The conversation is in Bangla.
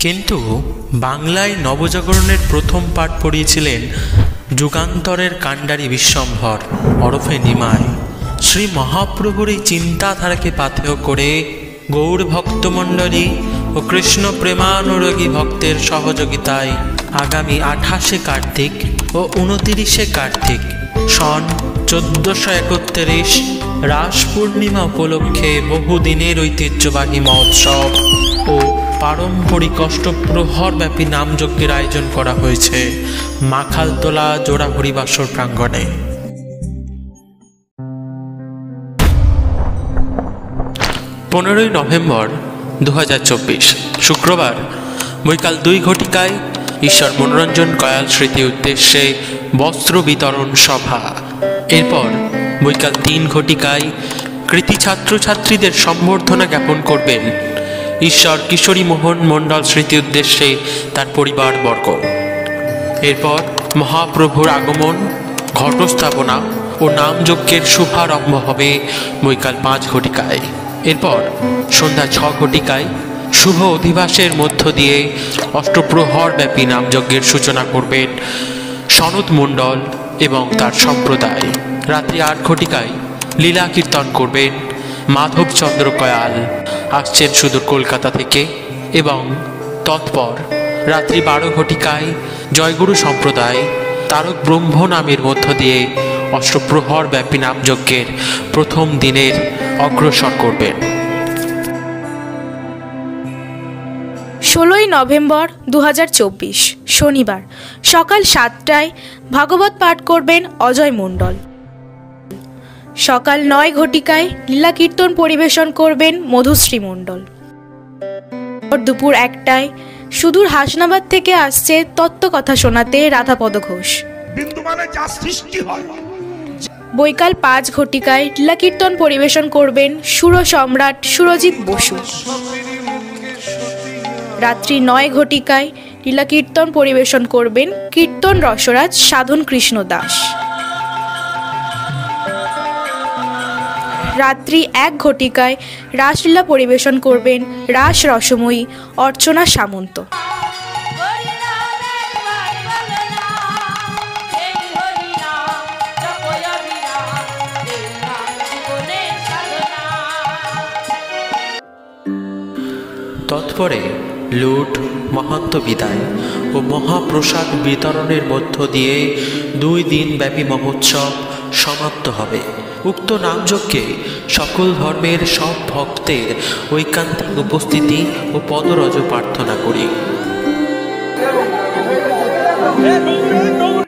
কিন্তু বাংলায় নবজাগরণের প্রথম পাঠ পড়িয়েছিলেন যুগান্তরের কাণ্ডারি বিশ্বম্ভর ওরফে নিমাই। শ্রী মহাপ্রভুর এই চিন্তাধারাকে পাথেয় করে গৌড় ভক্তমণ্ডলী ও কৃষ্ণ প্রেমানুরাগী ভক্তের সহযোগিতায় আগামী 28শে কার্তিক ও 29শে কার্তিক সন 1431 রাস পূর্ণিমা উপলক্ষে বহুদিনের ঐতিহ্যবাহী মহোৎসব ও পারম্পরিক অষ্টপ্রহরব্যাপী নামযজ্ঞের আয়োজন করা হয়েছে মাখালতলা জোড়া হরিবাসর প্রাঙ্গণে। 15ই নভেম্বর 2024 শুক্রবার বৈকাল 2 ঘটিকায় ঈশ্বর মনোরঞ্জন কয়াল স্মৃতি উদ্দেশ্যে বস্ত্র বিতরণ সভা। এরপর বৈকাল 3 ঘটিকায় কৃতি ছাত্রছাত্রীদের সম্বর্ধনা জ্ঞাপন করবেন ঈশ্বর কিশোরী মোহন মণ্ডল স্মৃতি উদ্দেশ্যে তার পরিবারবর্গ। এরপর মহাপ্রভুর আগমন, ঘটস্থাপনা ও নামযজ্ঞের শুভারম্ভ হবে বৈকাল 5 ঘটিকায়। এরপর সন্ধ্যা 6 ঘটিকায় শুভ অধিবাসের মধ্য দিয়ে অষ্টপ্রহরব্যাপী নামযজ্ঞের সূচনা করবেন সনৎ মণ্ডল এবং তার সম্প্রদায়। রাত্রি 8 ঘটিকায় লীলা কীর্তন করবেন মাধবচন্দ্র কয়াল, আসছেন সুদূর কলকাতা থেকে। এবং তৎপর রাত্রি 12 ঘটিকায় জয়গুরু সম্প্রদায় তারক ব্রহ্ম নামের মধ্য দিয়ে অষ্টপ্রহরব্যাপী নামযজ্ঞের প্রথম দিনের অগ্রসর করবেন। 16ই নভেম্বর 2024 শনিবার সকাল 7টায় ভাগবত পাঠ করবেন অজয় মণ্ডল। সকাল 9 ঘটিকায় লীলা কীর্তন পরিবেশন করবেন মধুশ্রী মণ্ডল। দুপুর 1টায় সুদূর হাসনাবাদ থেকে আসছে তত্ত্বকথা শোনাতে রাধাপদ ঘোষ। বৈকাল 5 ঘটিকায় লীলা কীর্তন পরিবেশন করবেন সুর সম্রাট সুরজিৎ বসু। রাত্রি 9 ঘটিকায় লীলা কীর্তন পরিবেশন করবেন কীর্তন রসরাজ সাধন কৃষ্ণ দাস। রাত্রি 1 ঘটিকায় রাসলীলা পরিবেশন করবেন রাস রসময়ী অর্চনা সামন্ত। তৎপরে লুট, মহান্ত বিদায় ও মহাপ্রসাদ বিতরণের মধ্য দিয়ে 2 দিন ব্যাপী মহোৎসব সমাপ্ত হবে। উক্ত নামযজ্ঞে সকল ধর্মের সব ভক্তের ঐকান্তিক উপস্থিতি ও পদরজ প্রার্থনা করি।